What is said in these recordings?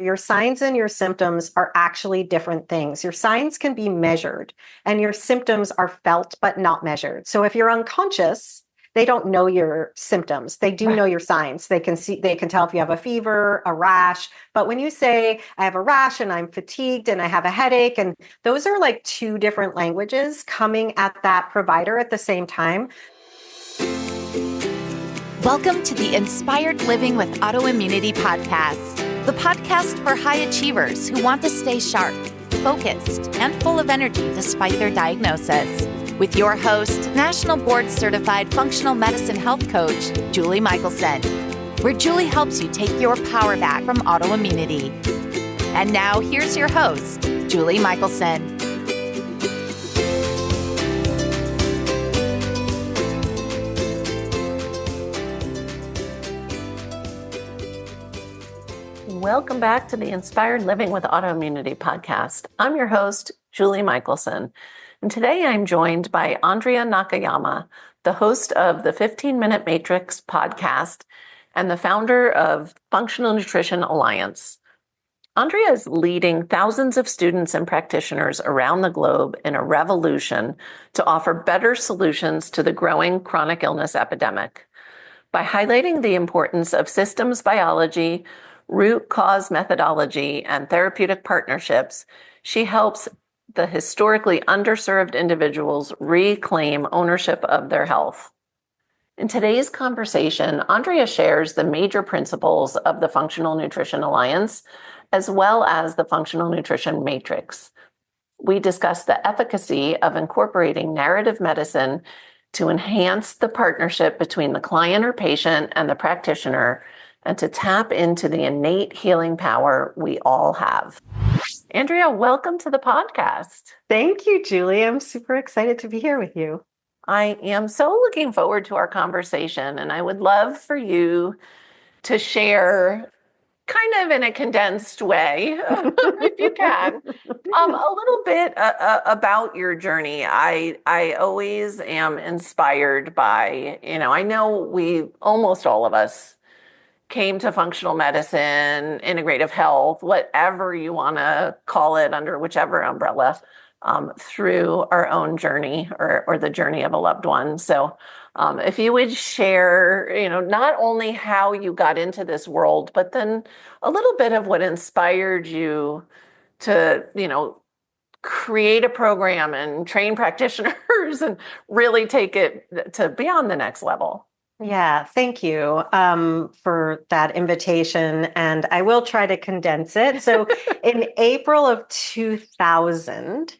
Your signs and your symptoms are actually different things. Your signs can be measured and your symptoms are felt but not measured. So if you're unconscious, they don't know your symptoms. They do know your signs. They can tell if you have a fever, a rash. But when you say, I have a rash and I'm fatigued and I have a headache, and those are like two different languages coming at that provider at the same time. Welcome to the Inspired Living with Autoimmunity podcast, the podcast for high achievers who want to stay sharp, focused, and full of energy despite their diagnosis. With your host, National Board Certified Functional Medicine Health Coach, Julie Michelson, where Julie helps you take your power back from autoimmunity. And now here's your host, Julie Michelson. Welcome back to the Inspired Living with Autoimmunity podcast. I'm your host, Julie Michelson, and today I'm joined by Andrea Nakayama, the host of the 15-Minute Matrix podcast and the founder of Functional Nutrition Alliance. Andrea is leading thousands of students and practitioners around the globe in a revolution to offer better solutions to the growing chronic illness epidemic. By highlighting the importance of systems biology, root cause methodology, and therapeutic partnerships, she helps the historically underserved individuals reclaim ownership of their health. In today's conversation, Andrea shares the major principles of the Functional Nutrition Alliance, as well as the Functional Nutrition Matrix. We discuss the efficacy of incorporating narrative medicine to enhance the partnership between the client or patient and the practitioner, and to tap into the innate healing power we all have. Andrea, welcome to the podcast. Thank you, Julie. I'm super excited to be here with you. I am so looking forward to our conversation, and I would love for you to share, kind of in a condensed way, if you can, a little bit about your journey. I always am inspired by, I know almost all of us came to functional medicine, integrative health, whatever you want to call it, under whichever umbrella, through our own journey or the journey of a loved one. So if you would share, not only how you got into this world, but then a little bit of what inspired you to, create a program and train practitioners and really take it to beyond the next level. Yeah, thank you for that invitation. And I will try to condense it. So in April of 2000,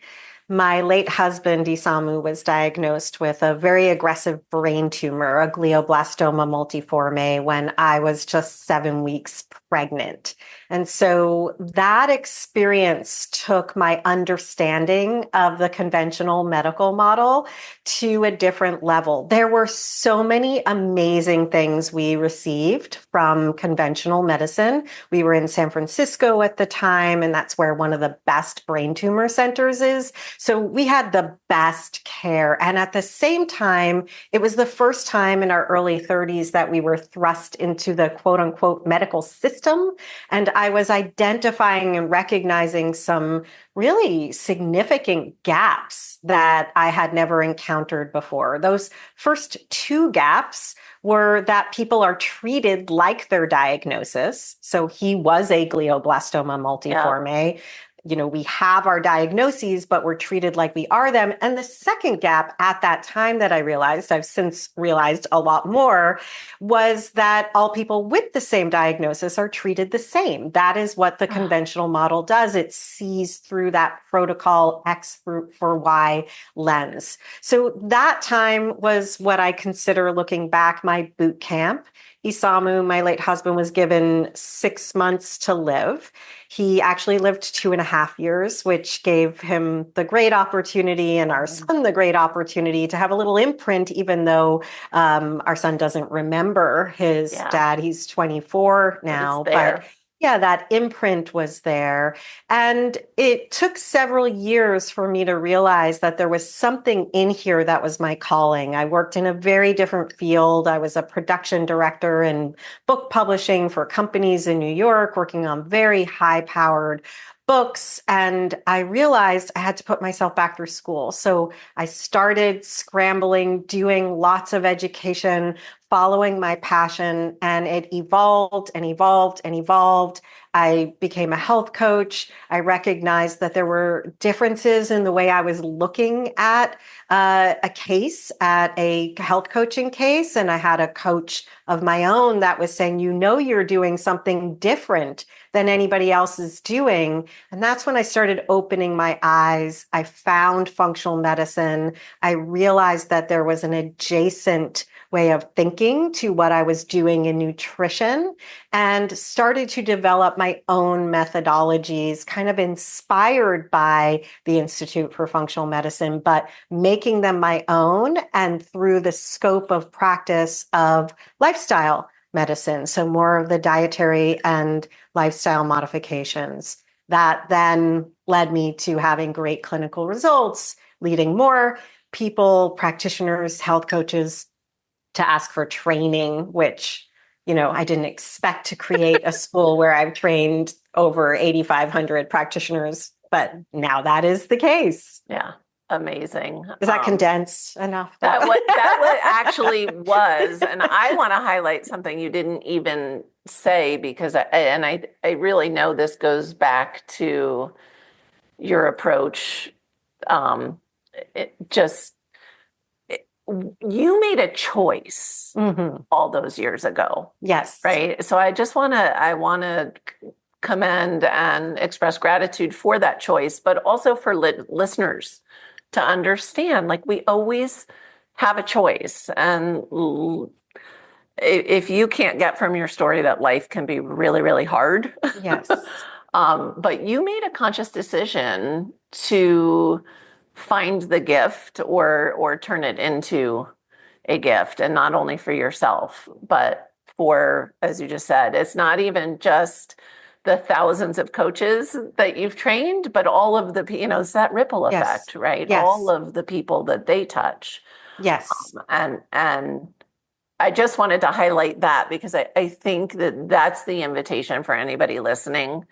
my late husband, Isamu, was diagnosed with a very aggressive brain tumor, a glioblastoma multiforme, when I was just 7 weeks pregnant. And so that experience took my understanding of the conventional medical model to a different level. There were so many amazing things we received from conventional medicine. We were in San Francisco at the time, and that's where one of the best brain tumor centers is. So we had the best care. And at the same time, it was the first time in our early 30s that we were thrust into the quote unquote medical system. And I was identifying and recognizing some really significant gaps that I had never encountered before. Those first two gaps were that people are treated like their diagnosis. So he was a glioblastoma multiforme. Yeah. We have our diagnoses, but we're treated like we are them. And the second gap at that time that I realized, I've since realized a lot more, was that all people with the same diagnosis are treated the same. That is what the conventional model does. It sees through that protocol X for Y lens. So that time was what I consider, looking back, my boot camp. Isamu, my late husband, was given 6 months to live. He actually lived 2.5 years, which gave him the great opportunity, and our son the great opportunity, to have a little imprint, even though our son doesn't remember his dad. He's 24 now, but Yeah, that imprint was there. And it took several years for me to realize that there was something in here that was my calling. I worked in a very different field. I was a production director in book publishing for companies in New York, working on very high powered books. And I realized I had to put myself back through school. So I started scrambling, doing lots of education, following my passion, and it evolved and evolved and evolved. I became a health coach. I recognized that there were differences in the way I was looking at a case, at a health coaching case. And I had a coach of my own that was saying, you're doing something different than anybody else is doing. And that's when I started opening my eyes. I found functional medicine. I realized that there was an adjacent way of thinking to what I was doing in nutrition, and started to develop my own methodologies, kind of inspired by the Institute for Functional Medicine, but making them my own and through the scope of practice of lifestyle medicine. So more of the dietary and lifestyle modifications that then led me to having great clinical results, leading more people, practitioners, health coaches to ask for training, which, I didn't expect to create a school where I've trained over 8,500 practitioners, but now that is the case. Yeah. Amazing. Is that condensed enough? That actually was. And I want to highlight something you didn't even say, because I really know this goes back to your approach. You made a choice all those years ago. Yes. Right. So I want to commend and express gratitude for that choice, but also for listeners to understand, like, we always have a choice. And if you can't get from your story that life can be really, really hard. Yes. But you made a conscious decision to find the gift or turn it into a gift, and not only for yourself, but for, as you just said, it's not even just the thousands of coaches that you've trained, but all of the, it's that ripple effect, right? Yes. All of the people that they touch. Yes. And I just wanted to highlight that, because I think that's the invitation for anybody listening.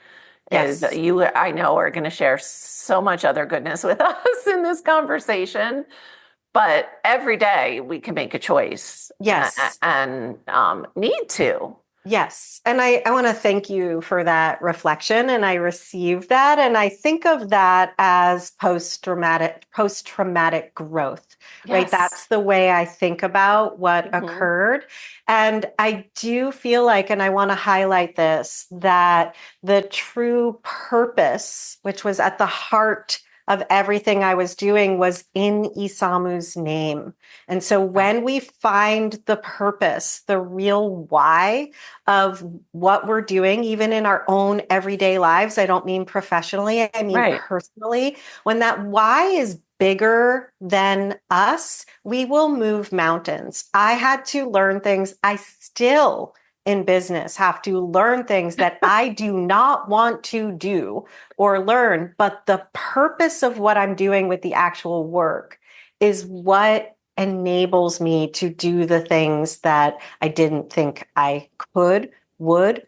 Yes. Is you, I know, are going to share so much other goodness with us in this conversation, but every day we can make a choice. Yes. And need to. Yes. And I want to thank you for that reflection. And I received that. And I think of that as post-traumatic growth, right? Yes. That's the way I think about what occurred. And I do feel like, and I want to highlight this, that the true purpose, which was at the heart of everything I was doing, was in Isamu's name. And so when we find the purpose, the real why of what we're doing, even in our own everyday lives, I don't mean professionally, I mean personally, when that why is bigger than us, we will move mountains. I had to learn things. I still in business have to learn things that I do not want to do or learn, but the purpose of what I'm doing with the actual work is what enables me to do the things that I didn't think I could, would,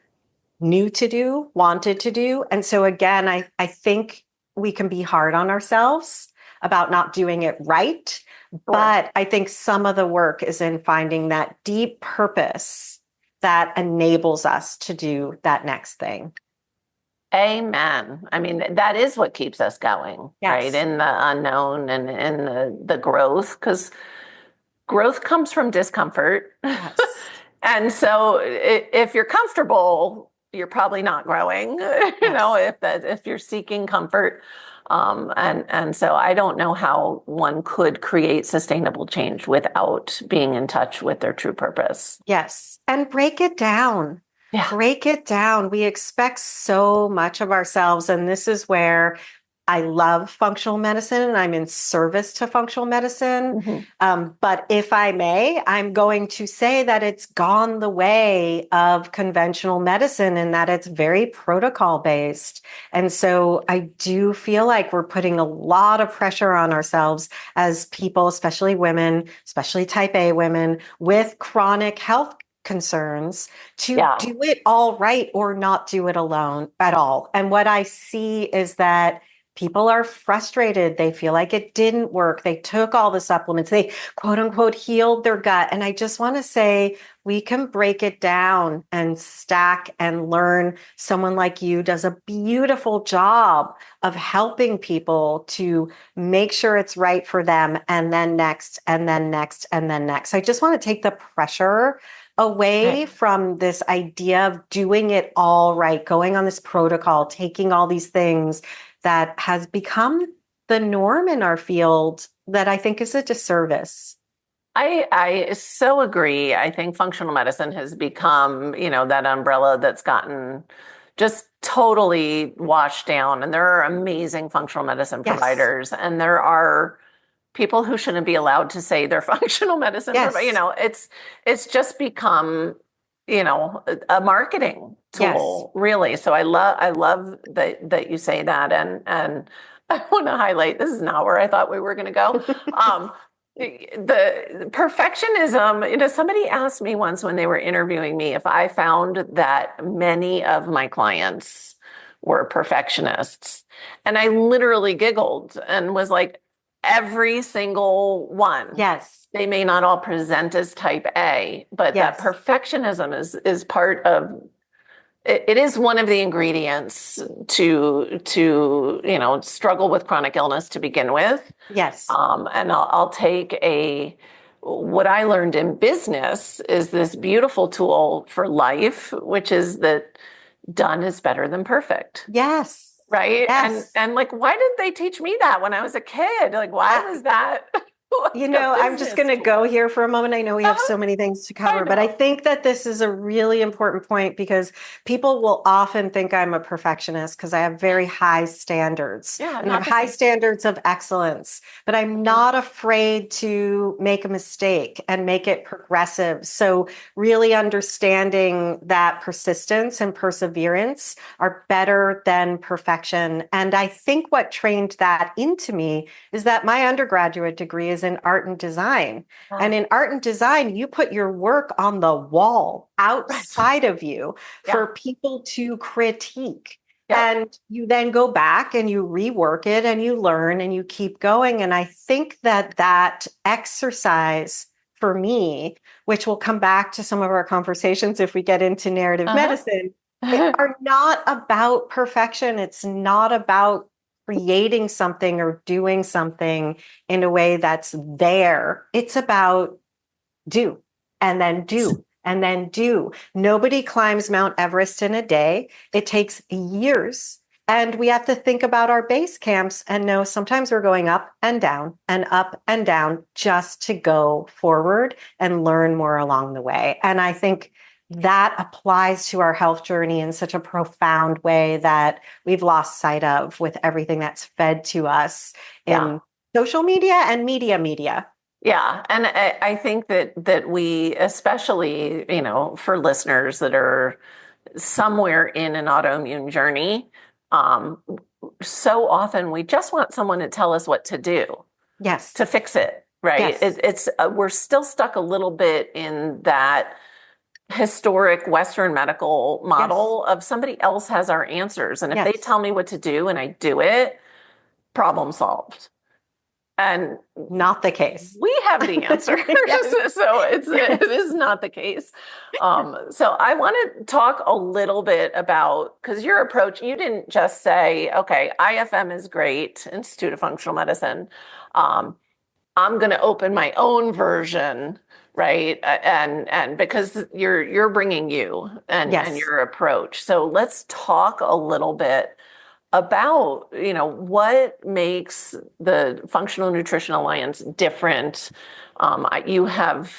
knew to do, wanted to do. And so again, I think we can be hard on ourselves about not doing it right. But I think some of the work is in finding that deep purpose that enables us to do that next thing. Amen. I mean, that is what keeps us going, right? In the unknown and in the growth, because growth comes from discomfort. Yes. And so if you're comfortable, you're probably not growing, if you're seeking comfort. And so I don't know how one could create sustainable change without being in touch with their true purpose. Yes. And break it down. Yeah. Break it down. We expect so much of ourselves. And this is where I love functional medicine and I'm in service to functional medicine. But if I may, I'm going to say that it's gone the way of conventional medicine and that it's very protocol based. And so I do feel like we're putting a lot of pressure on ourselves as people, especially women, especially type A women with chronic health concerns to do it all right or not do it alone at all. And what I see is that people are frustrated. They feel like it didn't work. They took all the supplements. They quote unquote healed their gut. And I just want to say we can break it down and stack and learn. Someone like you does a beautiful job of helping people to make sure it's right for them. And then next, and then next, and then next. I just want to take the pressure away from this idea of doing it all right, going on this protocol, taking all these things that has become the norm in our field that I think is a disservice. I so agree. I think functional medicine has become, that umbrella that's gotten just totally washed down. And there are amazing functional medicine providers, and there are people who shouldn't be allowed to say they're functional medicine. It's just become, a marketing tool, really. So I love that you say that. And I want to highlight, this is not where I thought we were going to go. The perfectionism, somebody asked me once when they were interviewing me if I found that many of my clients were perfectionists. And I literally giggled and was like, every single one. Yes. They may not all present as type A, but that perfectionism is part of it. It is one of the ingredients to struggle with chronic illness to begin with. Yes. And I'll take what I learned in business is this beautiful tool for life, which is that done is better than perfect. Yes. Right. Yes. And like, why did they teach me that when I was a kid? Like, why was that? I'm just going to go here for a moment. I know we have so many things to cover, but I think that this is a really important point because people will often think I'm a perfectionist because I have very high standards and I have high standards of excellence, but I'm not afraid to make a mistake and make it progressive. So really understanding that persistence and perseverance are better than perfection. And I think what trained that into me is that my undergraduate degree is in art and design. Wow. And in art and design, you put your work on the wall outside of you for people to critique. And you then go back and you rework it and you learn and you keep going. And I think that exercise for me, which will come back to some of our conversations if we get into narrative medicine, are not about perfection. It's not about creating something or doing something in a way that's there. It's about do and then do and then do. Nobody climbs Mount Everest in a day. It takes years. And we have to think about our base camps and know sometimes we're going up and down just to go forward and learn more along the way. And I think that applies to our health journey in such a profound way that we've lost sight of with everything that's fed to us in social media and media. Yeah. And I think that we, especially, for listeners that are somewhere in an autoimmune journey, so often we just want someone to tell us what to do. Yes. To fix it. Right. Yes. We're still stuck a little bit in that historic Western medical model of somebody else has our answers. And if they tell me what to do and I do it, problem solved. And not the case. We have the answer. So it is not the case. So I want to talk a little bit about, because your approach, you didn't just say, okay, IFM is great, Institute of Functional Medicine. I'm going to open my own version. Right. And because you're bringing you and your approach. So let's talk a little bit about, what makes the Functional Nutrition Alliance different. You have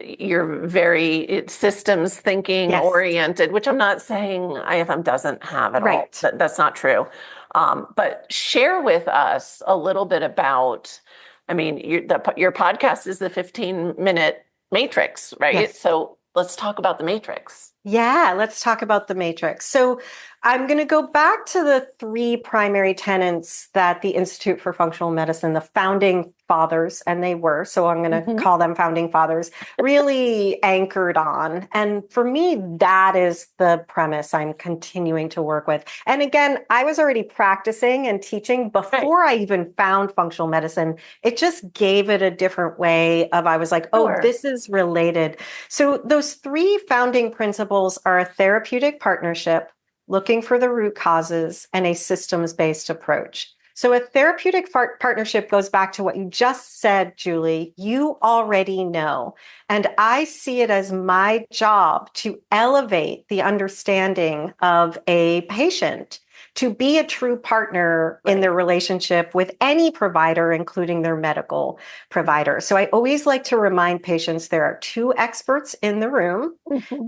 you're very systems thinking Yes. oriented, which I'm not saying IFM doesn't have at all. Right. That's not true. But share with us a little bit about, I mean, your podcast is the 15-minute matrix, right? Yes. So let's talk about the matrix. Yeah, let's talk about the matrix. So I'm going to go back to the three primary tenets that the Institute for Functional Medicine, the founding fathers, and they were, so I'm going to call them founding fathers, really anchored on. And for me, that is the premise I'm continuing to work with. And again, I was already practicing and teaching before I even found functional medicine. It just gave it a different way of, I was like, oh, this is related. So those three founding principles are a therapeutic partnership, looking for the root causes, and a systems-based approach. So a therapeutic partnership goes back to what you just said, Julie. You already know. And I see it as my job to elevate the understanding of a patient to be a true partner in their relationship with any provider, including their medical provider. So I always like to remind patients there are two experts in the room,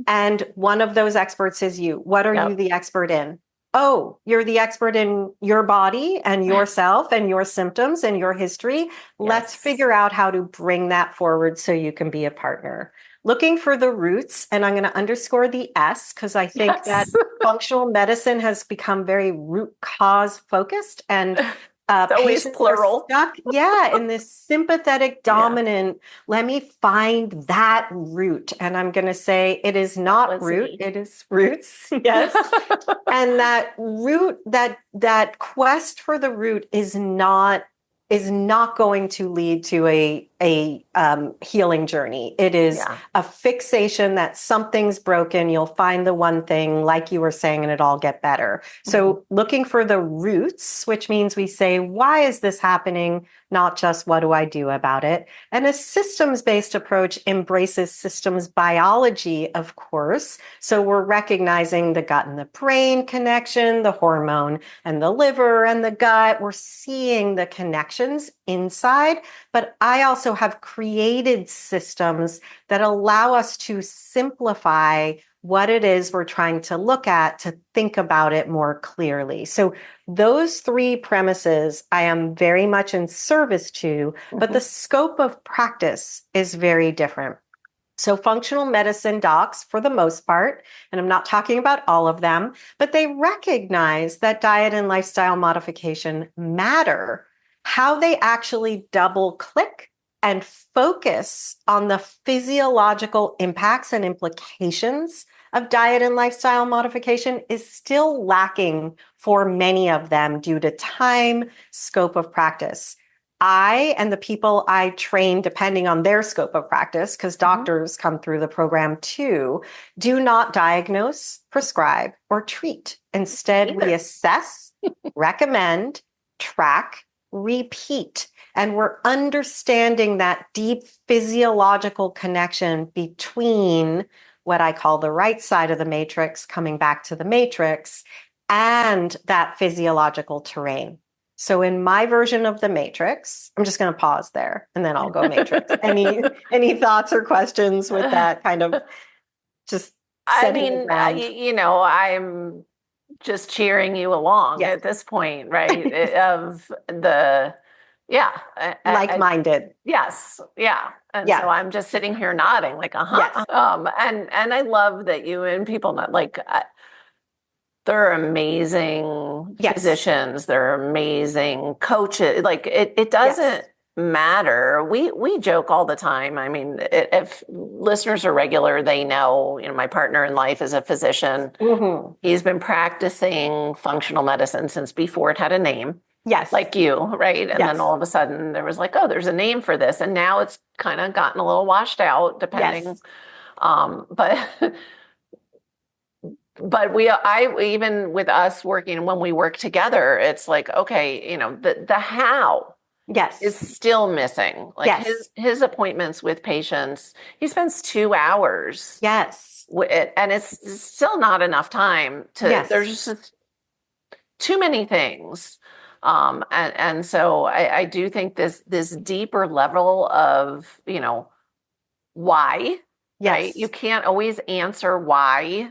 and one of those experts is you. What are you the expert in? Oh, you're the expert in your body and yourself and your symptoms and your history. Let's figure out how to bring that forward so you can be a partner. Looking for the roots, and I'm going to underscore the S because I think that functional medicine has become very root cause focused, and always plural. Stuck, in this sympathetic dominant. Let me find that root, and I'm going to say it is not root; it is roots. Yes, and that root, that quest for the root is not going to lead to a healing journey. It is a fixation that something's broken. You'll find the one thing, like you were saying, and it all get better. So looking for the roots, which means we say, why is this happening? Not just what do I do about it? And a systems-based approach embraces systems biology, of course. So we're recognizing the gut and the brain connection, the hormone and the liver and the gut. We're seeing the connections inside, but I also have created systems that allow us to simplify what it is we're trying to look at, to think about it more clearly. So those three premises I am very much in service to, but the scope of practice is very different. So functional medicine docs, for the most part, and I'm not talking about all of them, but they recognize that diet and lifestyle modification matter. How they actually double click and focus on the physiological impacts and implications of diet and lifestyle modification is still lacking for many of them due to time, scope of practice. I and the people I train, depending on their scope of practice, because doctors come through the program too, do not diagnose, prescribe, or treat. Instead, we assess, recommend, track, repeat. And we're understanding that deep physiological connection between what I call the right side of the matrix, coming back to the matrix, and that physiological terrain. So in my version of the matrix, I'm just going to pause there and then I'll go matrix. Any thoughts or questions with that kind of just setting the ground? I'm just cheering you along at this point, right? Of the, like-minded. Yes. Yeah. And so I'm just sitting here nodding like, Yes. And I love that you and people not like, they're amazing physicians. They're amazing coaches. Like it doesn't matter. We joke all the time. I mean, if listeners are regular, they know, my partner in life is a physician. He's been practicing functional medicine since before it had a name. Yes. Like you, right? And then all of a sudden there was like, oh, there's a name for this. And now it's kind of gotten a little washed out depending. But even with us working, when we work together, it's like, okay, the how is still missing. Like his appointments with patients, he spends 2 hours. And it's still not enough time to, there's just too many things. And so I do think this deeper level of, why, right? Yes. You can't always answer why.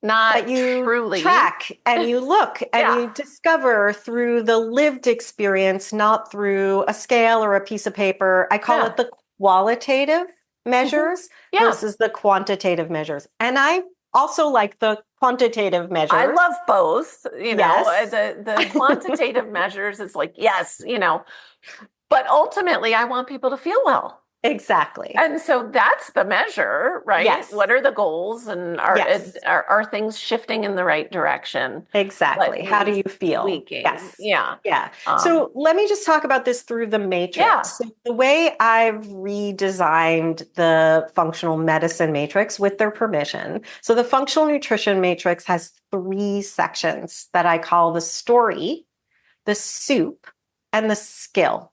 Not But you truly. track and you look and Yeah. you discover through the lived experience, not through a scale or a piece of paper. I call it the qualitative measures Yeah. versus the quantitative measures. And I also like the quantitative measures. I love both, Yes. the quantitative measures is like, yes, but ultimately I want people to feel well. Exactly. And so that's the measure, right? Yes. What are the goals, and Yes. are things shifting in the right direction? Exactly. How do you feel? Tweaking. Yes. Yeah. Yeah. So let me just talk about this through the matrix. So the way I've redesigned the functional medicine matrix with their permission. So the functional nutrition matrix has 3 sections that I call the story, the soup, and the skill.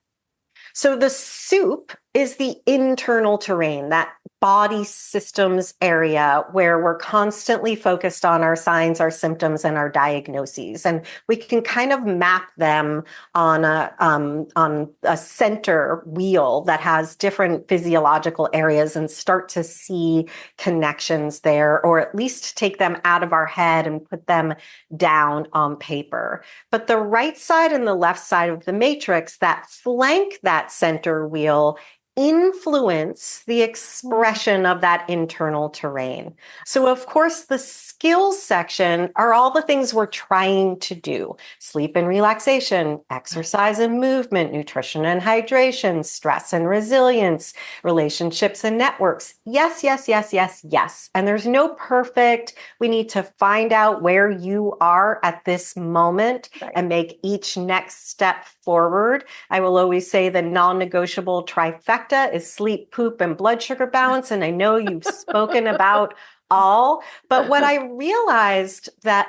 So the soup is the internal terrain, that body systems area where we're constantly focused on our signs, our symptoms, and our diagnoses. And we can kind of map them on a center wheel that has different physiological areas and start to see connections there, or at least take them out of our head and put them down on paper. But the right side and the left side of the matrix that flank that center wheel influence the expression of that internal terrain. So, of course, the skills section are all the things we're trying to do: sleep and relaxation, exercise and movement, nutrition and hydration, stress and resilience, relationships and networks. Yes, yes, yes, yes, yes. And there's no perfect. We need to find out where you are at this moment and make each next step forward. I will always say the non-negotiable trifecta is sleep, poop, and blood sugar balance. And I know you've spoken about all, but what I realized that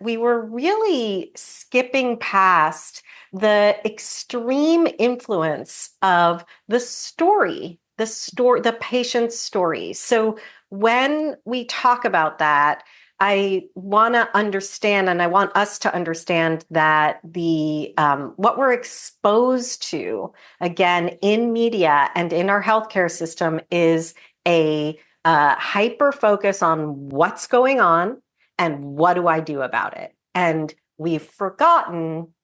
we were really skipping past the extreme influence of the patient's story. So when we talk about that, I want to understand, and I want us to understand that the what we're exposed to, again, in media and in our healthcare system, is a hyper focus on what's going on and what do I do about it. And we've forgotten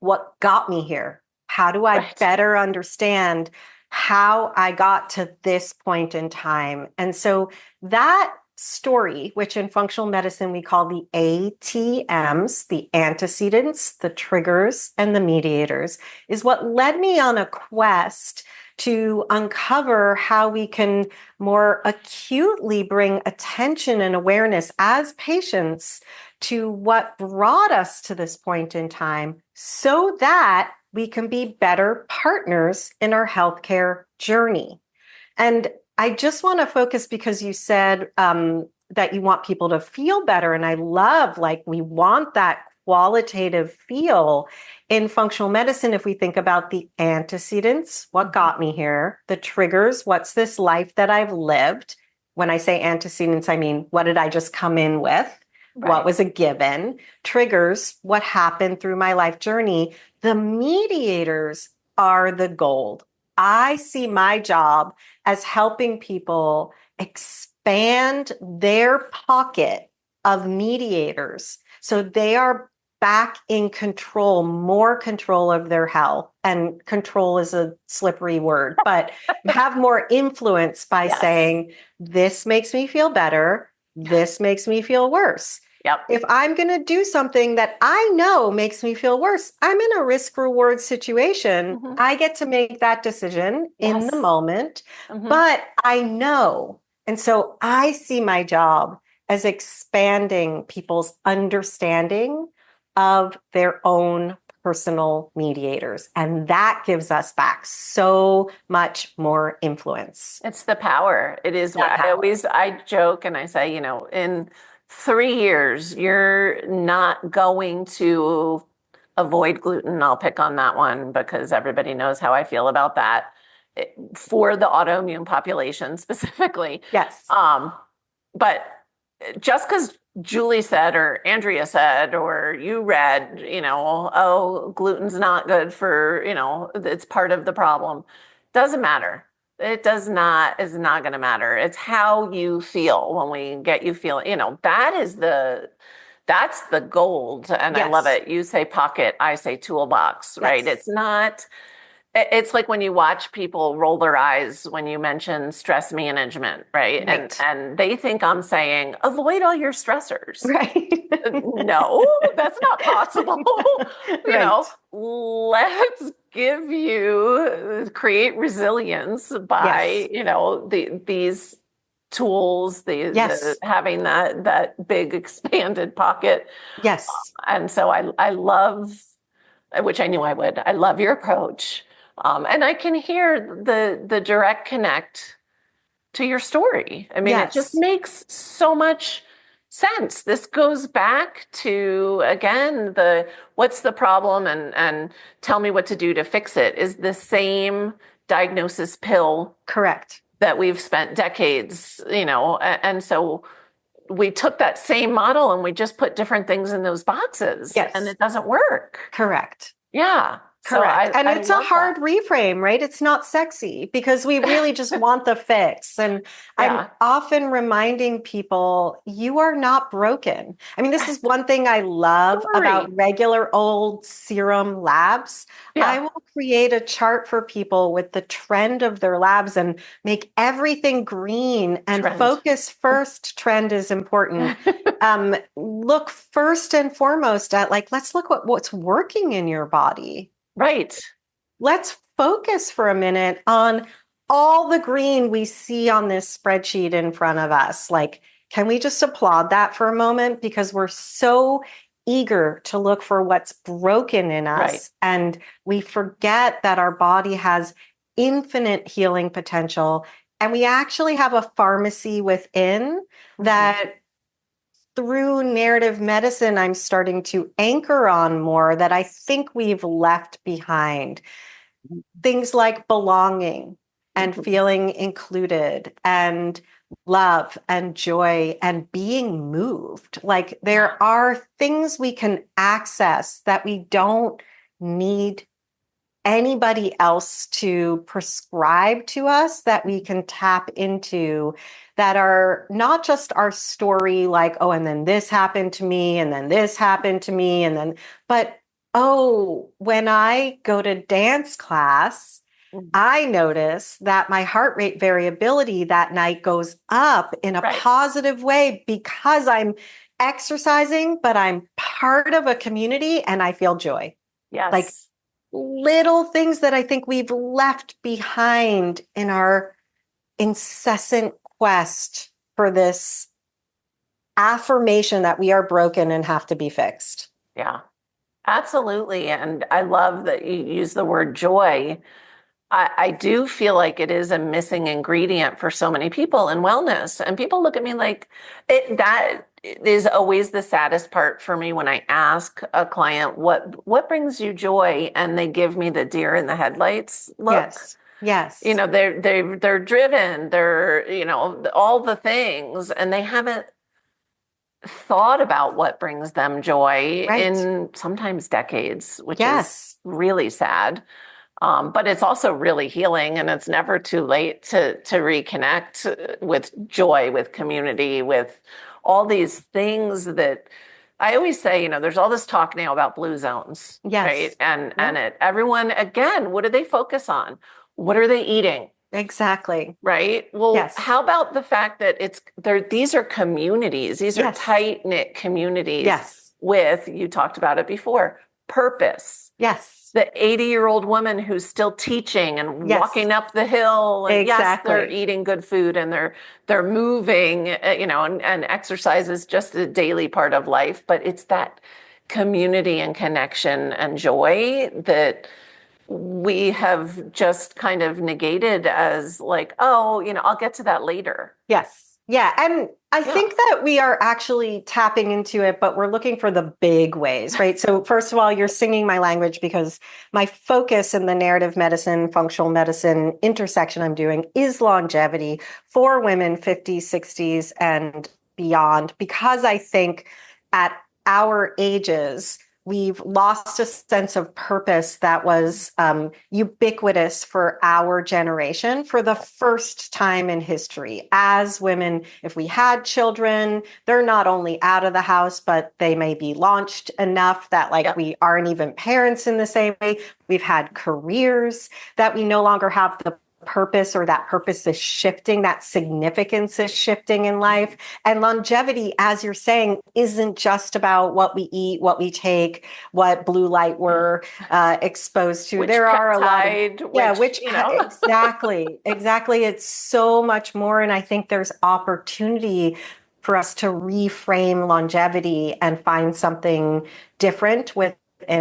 what got me here. How do I better understand how I got to this point in time? And so that story, which in functional medicine we call the ATMs, the antecedents, the triggers, and the mediators, is what led me on a quest to uncover how we can more acutely bring attention and awareness as patients to what brought us to this point in time, so that we can be better partners in our healthcare journey. And I just want to focus, because you said that you want people to feel better. And I love, we want that qualitative feel in functional medicine. If we think about the antecedents, what got me here, the triggers, what's this life that I've lived? When I say antecedents, I mean, what did I just come in with? Right. What was a given? Triggers, what happened through my life journey? The mediators are the gold. I see my job as helping people expand their pocket of mediators so they are back in control, more control of their health. And control is a slippery word, but have more influence by saying, this makes me feel better. This makes me feel worse. Yep. If I'm going to do something that I know makes me feel worse, I'm in a risk reward situation. Mm-hmm. I get to make that decision in the moment, but I know. And so I see my job as expanding people's understanding of their own personal mediators. And that gives us back so much more influence. It's the power. It is. I joke and I say, in 3 years, you're not going to avoid gluten. I'll pick on that one because everybody knows how I feel about that for the autoimmune population specifically. Yes. But just because Julie said, or Andrea said, or you read, oh, gluten's not good for, it's part of the problem. Doesn't matter. It does not, is not going to matter. It's how you feel when we get you feeling, that's the gold. And I love Yes. it. You say pocket, I say toolbox, right? Yes. It's not, it's like when you watch people roll their eyes when you mention stress management, right? And Right. and they think I'm saying avoid all your stressors. Right. No, that's not possible. Right. Let's create resilience by, Yes. these tools, the Yes. having that big expanded pocket. Yes. And so I love, which I knew I would. I love your approach. And I can hear the direct connect to your story. I mean, it just Yes. makes so much sense. This goes back to, again, the what's the problem and tell me what to do to fix it is the same diagnosis pill Correct. that we've spent decades, and so we took that same model and we just put different things in those boxes and Yes. it doesn't work. Correct. Yeah. So Correct. And I it's a love that. hard reframe, right? It's not sexy because we really just want the fix. And I'm Yeah. often reminding people, you are not broken. I mean, this is one thing I love Don't worry. about regular old serum labs. I Yeah. will create a chart for people with the trend of their labs and make everything green and Trend. focus first. Trend is important. Look first and foremost at let's look at what's working in your body. Right. Let's focus for a minute on all the green we see on this spreadsheet in front of us. Can we just applaud that for a moment? Because we're so eager to look for what's broken in us. Right. And we forget that our body has infinite healing potential. And we actually have a pharmacy within that through narrative medicine, I'm starting to anchor on more that I think we've left behind. Things like belonging and feeling included and love and joy and being moved. There are things we can access that we don't need anybody else to prescribe to us, that we can tap into, that are not just our story, oh, and then this happened to me, and then this happened to me, but oh, when I go to dance class, I notice that my heart rate variability that night goes up in a positive way because I'm exercising, but I'm part of a community and I feel joy. Yes. Little things that I think we've left behind in our incessant quest for this affirmation that we are broken and have to be fixed. Yeah, absolutely. And I love that you use the word joy. I do feel like it is a missing ingredient for so many people in wellness. And people look at me like that is always the saddest part for me when I ask a client, what brings you joy? And they give me the deer in the headlights look. Yes. Yes. They're driven, they're, all the things, and they haven't thought about what brings them joy in sometimes decades, which is really sad. But it's also really healing, and it's never too late to reconnect with joy, with community, with all these things that I always say, there's all this talk now about blue zones, right? And everyone, again, what do they focus on? What are they eating? Exactly. Right? Well, how about the fact that these are communities, these are tight-knit communities with, you talked about it before, purpose. Yes. The 80-year-old woman who's still teaching and walking up the hill, and yes, they're eating good food and they're moving, and exercise is just a daily part of life, but it's that community and connection and joy that we have just kind of negated as I'll get to that later. Yes. Yeah. And I think that we are actually tapping into it, but we're looking for the big ways, right? So first of all, you're singing my language because my focus in the narrative medicine, functional medicine intersection I'm doing is longevity for women 50s, 60s, and beyond, because I think at our ages, we've lost a sense of purpose that was ubiquitous for our generation for the first time in history. As women, if we had children, they're not only out of the house, but they may be launched enough that we aren't even parents in the same way. We've had careers that we no longer have the purpose, or that purpose is shifting, that significance is shifting in life. And longevity, as you're saying, isn't just about what we eat, what we take, what blue light we're exposed to. Which there are a lot of, exactly. It's so much more. And I think there's opportunity for us to reframe longevity and find something different within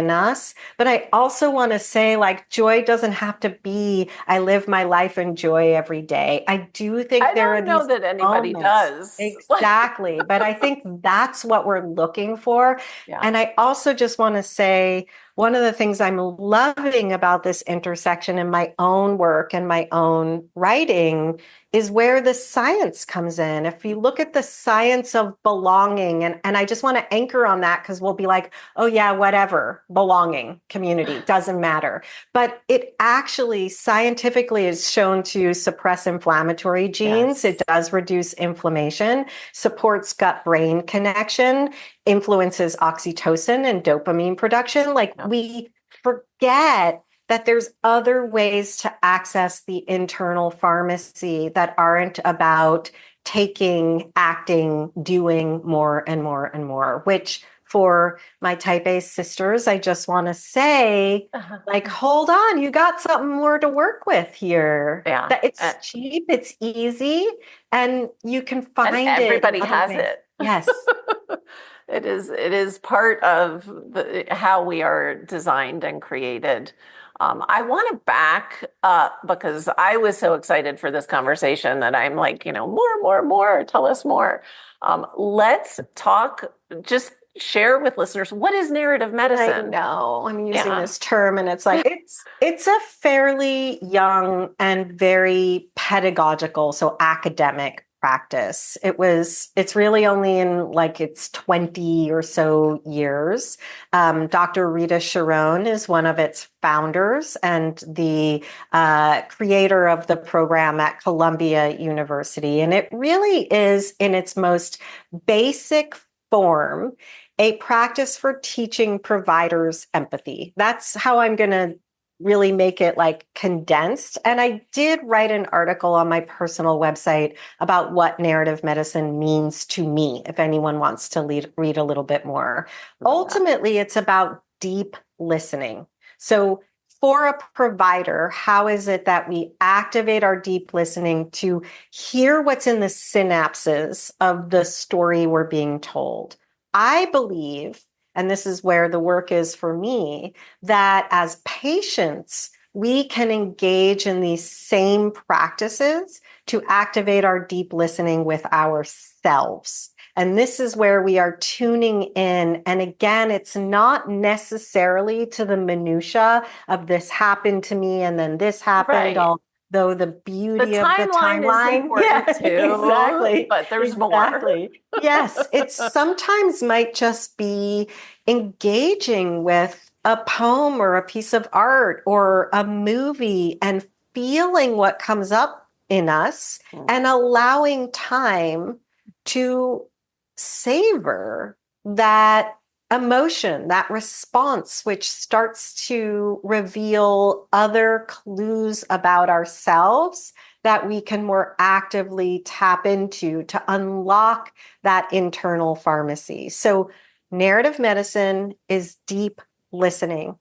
us. But I also want to say, joy doesn't have to be, I live my life in joy every day. I do think there are these know that anybody does. Exactly. But I think that's what we're looking for. Yeah. And I also just want to say, one of the things I'm loving about this intersection in my own work and my own writing is where the science comes in. If you look at the science of belonging, and I just want to anchor on that, because we'll be like, oh yeah, whatever, belonging, community, doesn't matter. But it actually scientifically is shown to suppress inflammatory genes. Yes. It does reduce inflammation, supports gut-brain connection, influences oxytocin and dopamine production. We forget that there's other ways to access the internal pharmacy that aren't about taking, acting, doing more and more and more, which for my type A sisters, I just want to say, hold on, you got something more to work with here. Yeah. It's cheap, it's easy, and you can find it. Everybody has it. Yes. It is part of how we are designed and created. I want to back up because I was so excited for this conversation that I'm like, more, tell us more. Let's talk, just share with listeners, what is narrative medicine? I know I'm using this term, and it's it's a fairly young and very pedagogical, so academic practice. It's really only in its 20 or so years. Dr. Rita Sharon is one of its founders and the creator of the program at Columbia University. And it really is, in its most basic form, a practice for teaching providers empathy. That's how I'm going to really make it condensed. And I did write an article on my personal website about what narrative medicine means to me, if anyone wants to read a little bit more. Ultimately, it's about deep listening. So for a provider, how is it that we activate our deep listening to hear what's in the synapses of the story we're being told? I believe, and this is where the work is for me, that as patients, we can engage in these same practices to activate our deep listening with ourselves. And this is where we are tuning in. And again, it's not necessarily to the minutia of this happened to me and then this happened, although the beauty of the timeline is important too. Exactly. But there's more. Yes, it sometimes might just be engaging with a poem or a piece of art or a movie and feeling what comes up in us and allowing time to savor that emotion, that response, which starts to reveal other clues about ourselves that we can more actively tap into to unlock that internal pharmacy. So narrative medicine is deep listening.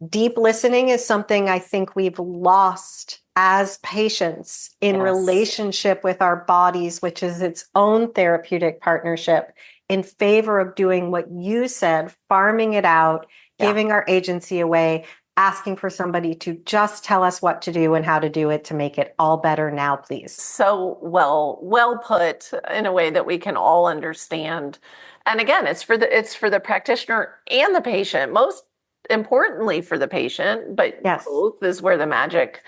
Deep listening is something I think we've lost as patients in relationship with our bodies, which is its own therapeutic partnership, in favor of doing what you said, farming it out, giving our agency away, asking for somebody to just tell us what to do and how to do it to make it all better now, please. So well put in a way that we can all understand. And again, it's for the practitioner and the patient, most importantly for the patient, but both is where the magic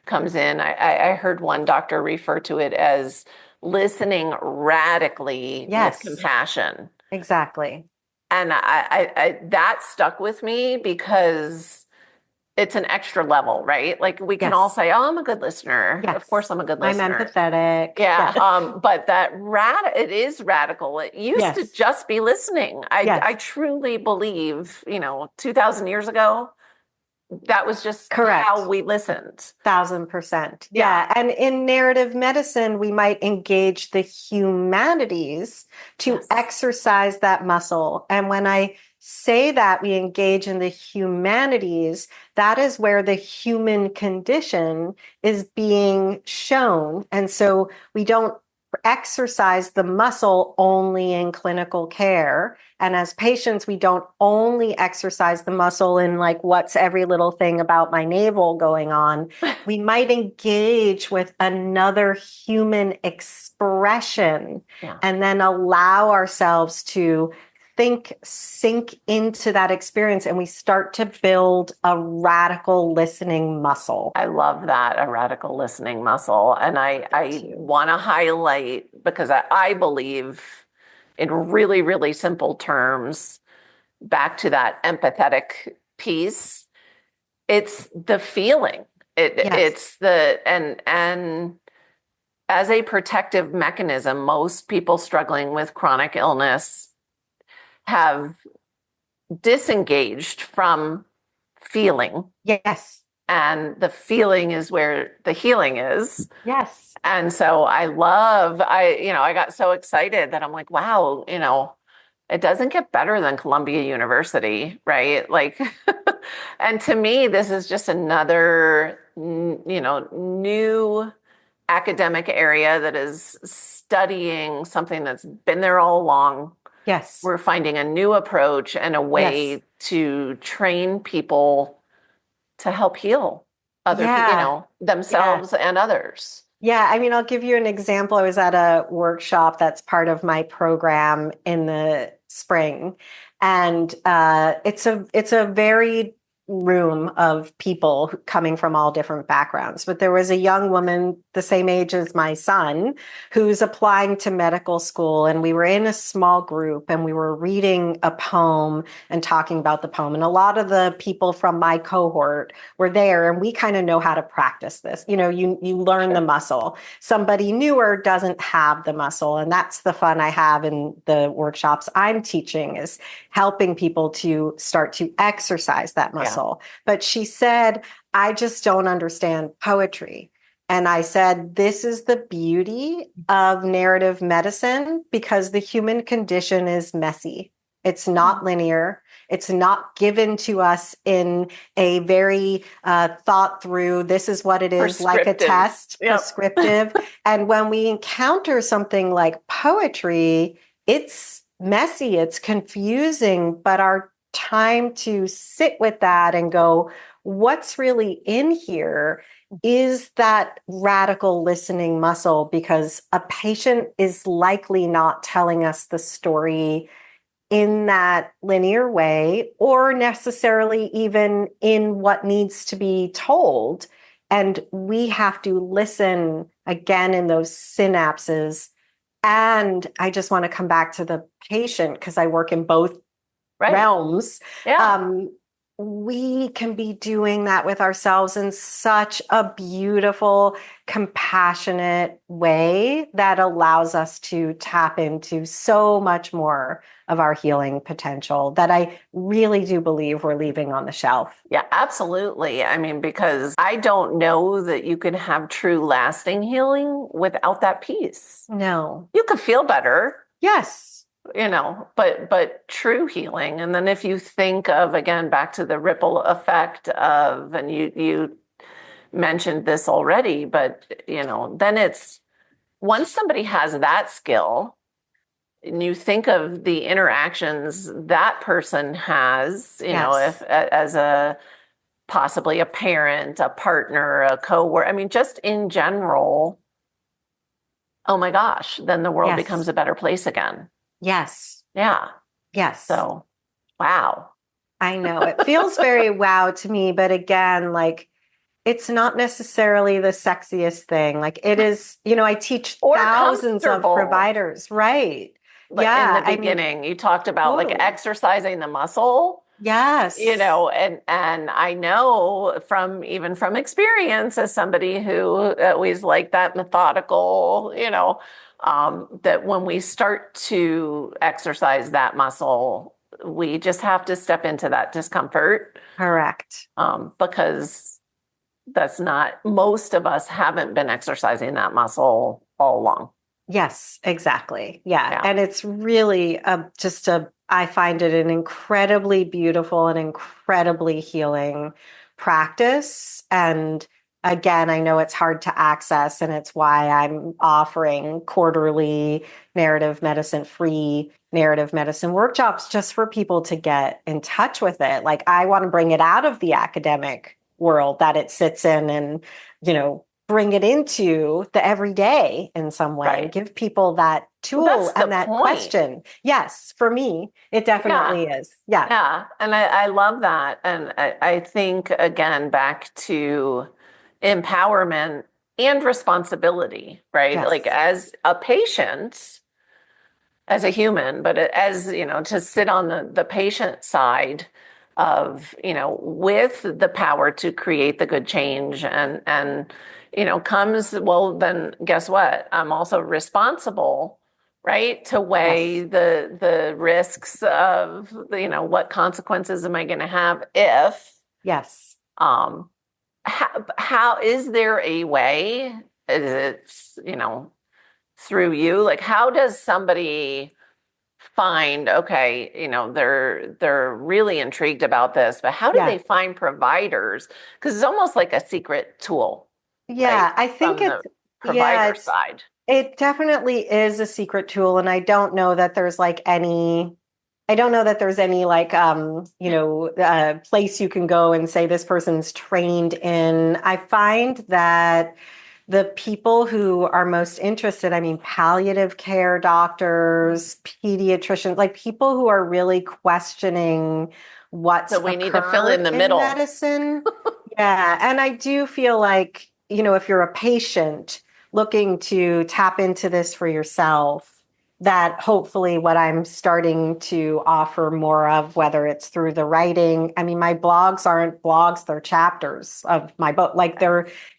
comes in. I heard one doctor refer to it as listening radically with compassion. Exactly. And that stuck with me because it's an extra level, right? Like we can all Yes. say, "Oh, I'm a good listener." Yes. Of course, I'm a good I'm listener. empathetic. Yeah, Yeah. but it is radical. It used to Yes. just be listening. I Yes. truly believe, 2,000 years ago, that was just how Correct. we listened. 1,000%. Yeah. Yeah. And in narrative medicine, we might engage the humanities to Yes. exercise that muscle. And when I say that we engage in the humanities, that is where the human condition is being shown. And so we don't exercise the muscle only in clinical care. And as patients, we don't only exercise the muscle in like, what's every little thing about my navel going on? We might engage with another human expression and then allow ourselves to sink into that experience, and we start to build a radical listening muscle. I love that, a radical listening muscle. And I want to highlight, because I believe in really, really simple terms, back to that empathetic piece, it's the feeling. It's and as a protective mechanism, most people struggling with chronic illness have disengaged from feeling. Yes. And the feeling is where the healing is. Yes. And so I got so excited that I'm like, wow, it doesn't get better than Columbia University, right? Like, and to me, this is just another, new academic area that is studying something that's been there all along. Yes. We're finding a new approach and a way to train people to help heal themselves and others. Yeah, I mean, I'll give you an example. I was at a workshop that's part of my program in the spring, and it's a varied room of people coming from all different backgrounds. But there was a young woman the same age as my son who's applying to medical school, and we were in a small group and we were reading a poem and talking about the poem. And a lot of the people from my cohort were there, and we kind of know how to practice this. You learn the muscle. Somebody newer doesn't have the muscle, and that's the fun I have in the workshops I'm teaching, is helping people to start to exercise that muscle. But she said, I just don't understand poetry. And I said, this is the beauty of narrative medicine, because the human condition is messy. It's not linear. It's not given to us in a very thought through, this is what it is, like a test, prescriptive. And when we encounter something like poetry, it's messy, it's confusing, but our time to sit with that and go, what's really in here is that radical listening muscle, because a patient is likely not telling us the story in that linear way, or necessarily even in what needs to be told. And we have to listen again in those synapses. And I just want to come back to the patient, because I work in both realms. We can be doing that with ourselves in such a beautiful, compassionate way that allows us to tap into so much more of our healing potential that I really do believe we're leaving on the shelf. Yeah, absolutely. I mean, because I don't know that you can have true lasting healing without that piece. No. You could feel better. Yes. But true healing. And then if you think of, again, back to the ripple effect of, and you mentioned this already, but then it's, once somebody has that skill and you think of the interactions that person has, if as a possibly a parent, a partner, a coworker, I mean, just in general, oh my gosh, then the world becomes a better place again. Yes. Yeah. Yes. So, wow. I know it feels very wow to me, but again, like, it's not necessarily the sexiest thing. Like, it is, I teach thousands of providers, right? like in Yeah, the I mean, beginning, you talked about like totally. exercising the muscle, Yes. and I know from even from experience as somebody who always liked that methodical, that when we start to exercise that muscle, we just have to step into that discomfort, Correct. because that's not, most of us haven't been exercising that muscle all along. Yes, exactly. Yeah. Yeah. And it's really I find it an incredibly beautiful and incredibly healing practice. And again, I know it's hard to access, and it's why I'm offering quarterly free narrative medicine workshops just for people to get in touch with it. Like, I want to bring it out of the academic world that it sits in and, bring it into the everyday in some way and Right. give people that Well, tool that's the and that point. question. Yes, for me, it Yeah. definitely is. Yeah. Yeah. And I love that. And I think, again, back to empowerment and responsibility, right? Like Yes. as a patient, as a human, but as, to sit on the patient side of, with the power to create the good change and, comes, well, then guess what? I'm also responsible, right? To weigh Yes. the risks of, what consequences am I going to have if, Yes. um, how is there a way, is it, through you, like how does somebody find, okay, they're really intrigued about this, but how do Yeah. they find providers? Because it's almost like a secret tool, right? Yeah. I think From the yeah, provider side. it definitely is a secret tool. And I don't know that there's like I don't know that there's any like place you can go and say this person's trained in. I find that the people who are most interested, I mean, palliative care doctors, pediatricians, like people who are really questioning So what's we need to fill in occurred the in middle. medicine. Yeah. And I do feel like, if you're a patient looking to tap into this for yourself, that hopefully what I'm starting to offer more of, whether it's through the writing, I mean, my blogs aren't blogs, they're chapters of my book. Like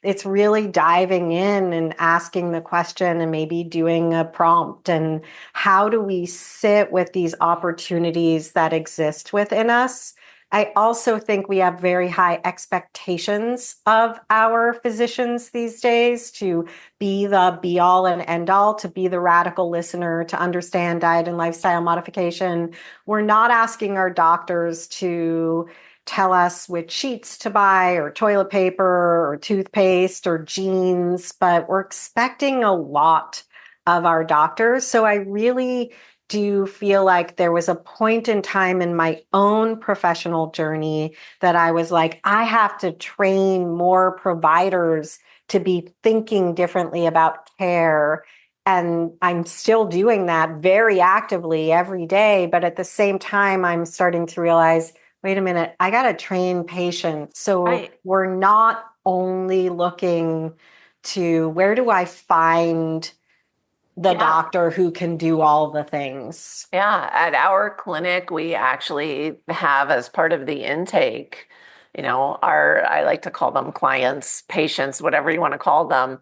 it's really diving in and asking the question and maybe doing a prompt. And how do we sit with these opportunities that exist within us? I also think we have very high expectations of our physicians these days to be the be all and end all, to be the radical listener, to understand diet and lifestyle modification. We're not asking our doctors to tell us which sheets to buy or toilet paper or toothpaste or jeans, but we're expecting a lot of our doctors. So I really do feel like there was a point in time in my own professional journey that I was like, I have to train more providers to be thinking differently about care. And I'm still doing that very actively every day. But at the same time, I'm starting to realize, wait a minute, I got to train patients. So Right. we're not only looking to where do I find the Yeah. doctor who can do all the things. Yeah. At our clinic, we actually have as part of the intake, I like to call them clients, patients, whatever you want to call them,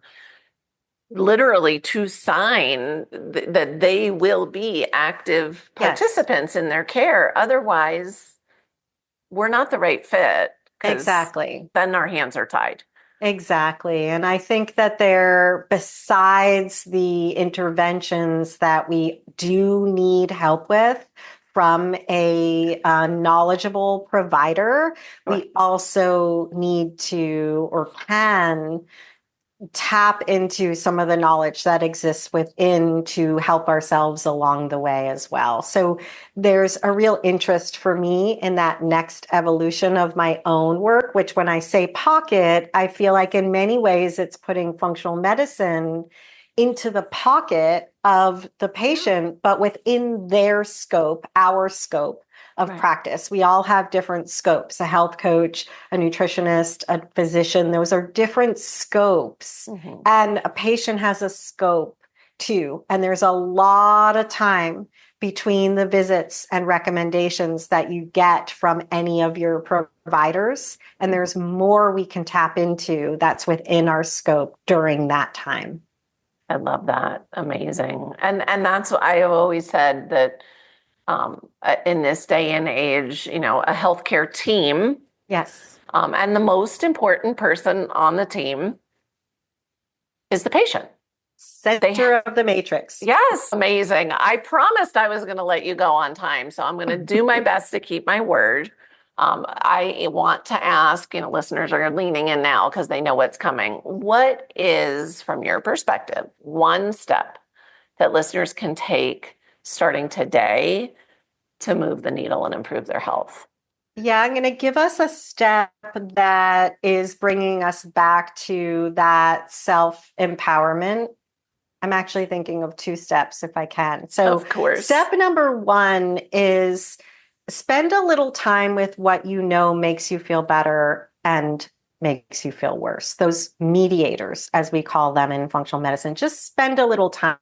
literally to sign that they will be active Yes, participants in their care. Otherwise, we're not the right fit because exactly. then our hands are tied. Exactly. And I think that there, besides the interventions that we do need help with from a knowledgeable provider, Sure. we also need to or can tap into some of the knowledge that exists within to help ourselves along the way as well. So there's a real interest for me in that next evolution of my own work, which when I say pocket, I feel like in many ways it's putting functional medicine into the pocket of the patient, but within their scope, our scope of Right. practice. We all have different scopes, a health coach, a nutritionist, a physician. Those are different scopes. Mhm. And a patient has a scope too. And there's a lot of time between the visits and recommendations that you get from any of your providers. And there's more we can tap into that's within our scope during that time. I love that. Amazing. And that's what I have always said, that in this day and age, a healthcare team, Yes. and the most important person on the team is the patient. Center of the matrix. Yes. Amazing. I promised I was going to let you go on time, so I'm going to do my best to keep my word. I want to ask, listeners are leaning in now because they know what's coming. What is, from your perspective, one step that listeners can take starting today to move the needle and improve their health? Yeah, I'm going to give us a step that is bringing us back to that self-empowerment. I'm actually thinking of 2 steps if I can. So, of course. Step number 1 is spend a little time with what you know makes you feel better and makes you feel worse. Those mediators, as we call them in functional medicine, just spend a little time.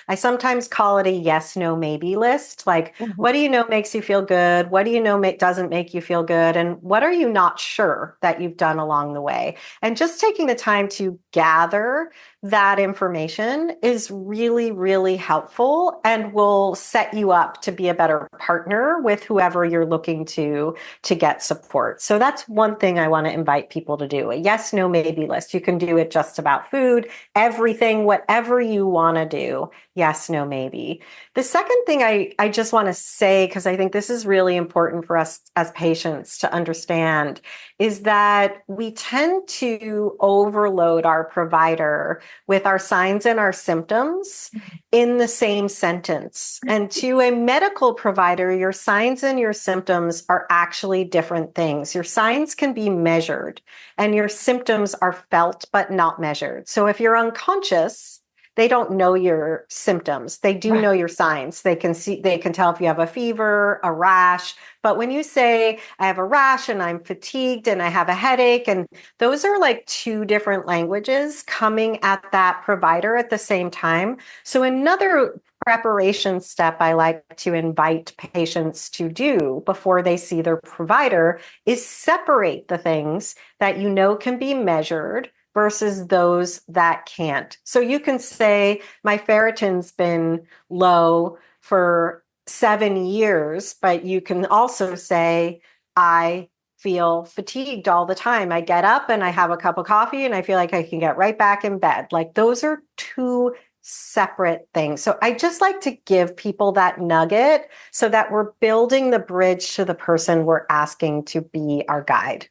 I sometimes call it a yes, no, maybe list. Like, what do you know makes you feel good? What do you know doesn't make you feel good? And what are you not sure that you've done along the way? And just taking the time to gather that information is really, really helpful and will set you up to be a better partner with whoever you're looking to get support. So that's one thing I want to invite people to do. A yes, no, maybe list. You can do it just about food, everything, whatever you want to do. Yes, no, maybe. The second thing I just want to say, because I think this is really important for us as patients to understand, is that we tend to overload our provider with our signs and our symptoms in the same sentence. And to a medical provider, your signs and your symptoms are actually different things. Your signs can be measured and your symptoms are felt but not measured. So if you're unconscious, they don't know your symptoms. They do know your signs. They can tell if you have a fever, a rash. But when you say, I have a rash and I'm fatigued and I have a headache, and those are like 2 different languages coming at that provider at the same time. So another preparation step I like to invite patients to do before they see their provider is separate the things that you know can be measured versus those that can't. So you can say, my ferritin's been low for 7 years, but you can also say, I feel fatigued all the time. I get up and I have a cup of coffee and I feel like I can get right back in bed. Like, those are 2 separate things. So I just like to give people that nugget so that we're building the bridge to the person we're asking to be our guide.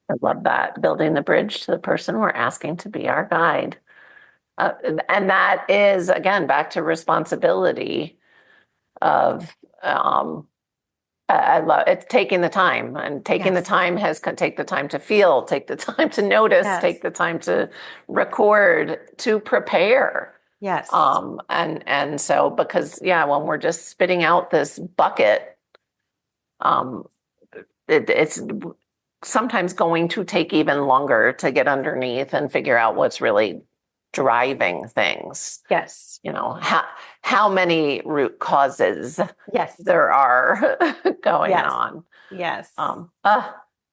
I love that. Building the bridge to the person we're asking to be our guide. And that is, again, back to responsibility of, I love it's taking the time, and taking the time take the time to feel, take the time to notice, take the time to record, to prepare. Yes. And so, because when we're just spitting out this bucket, it's sometimes going to take even longer to get underneath and figure out what's really driving things. Yes. How many root causes there are going on. Yes.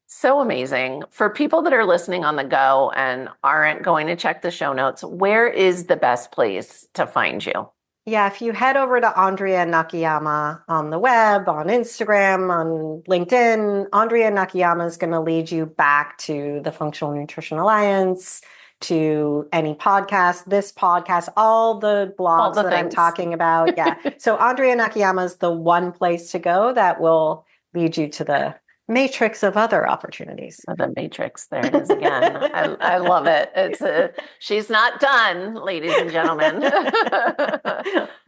So amazing. For people that are listening on the go and aren't going to check the show notes, where is the best place to find you? Yeah, if you head over to Andrea Nakayama on the web, on Instagram, on LinkedIn, Andrea Nakayama is going to lead you back to the Functional Nutrition Alliance, to any podcast, this podcast, all the blogs that I'm talking about. Yeah. So Andrea Nakayama is the one place to go that will lead you to the matrix of other opportunities. The matrix, there it is again. I love it. She's not done, ladies and gentlemen.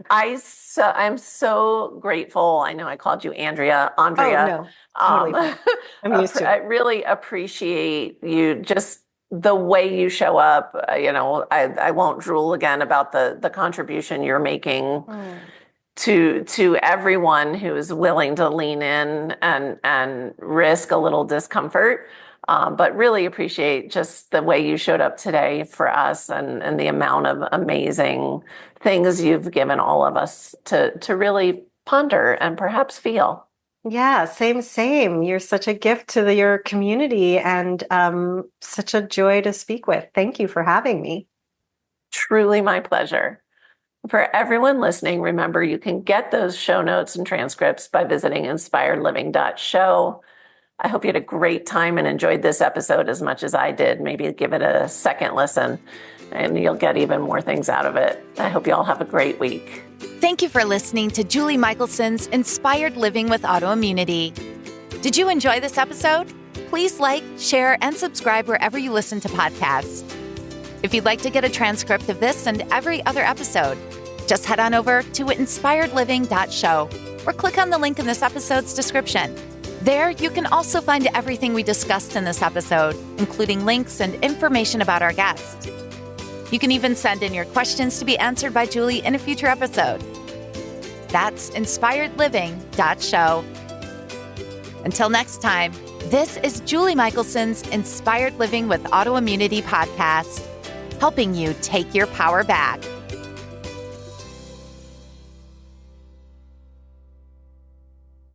I'm so grateful. I know I called you Andrea. Oh, no, totally. I'm used to it. I really appreciate you, just the way you show up. I won't drool again about the contribution you're making to everyone who is willing to lean in and risk a little discomfort. But really appreciate just the way you showed up today for us and the amount of amazing things you've given all of us to really ponder and perhaps feel. Yeah, same. You're such a gift to your community and such a joy to speak with. Thank you for having me. Truly my pleasure. For everyone listening, remember you can get those show notes and transcripts by visiting inspiredliving.show. I hope you had a great time and enjoyed this episode as much as I did. Maybe give it a second listen and you'll get even more things out of it. I hope you all have a great week. Thank you for listening to Julie Michelson's Inspired Living with Autoimmunity. Did you enjoy this episode? Please like, share, and subscribe wherever you listen to podcasts. If you'd like to get a transcript of this and every other episode, just head on over to inspiredliving.show or click on the link in this episode's description. There, you can also find everything we discussed in this episode, including links and information about our guest. You can even send in your questions to be answered by Julie in a future episode. That's inspiredliving.show. Until next time, this is Julie Michelson's Inspired Living with Autoimmunity podcast, helping you take your power back.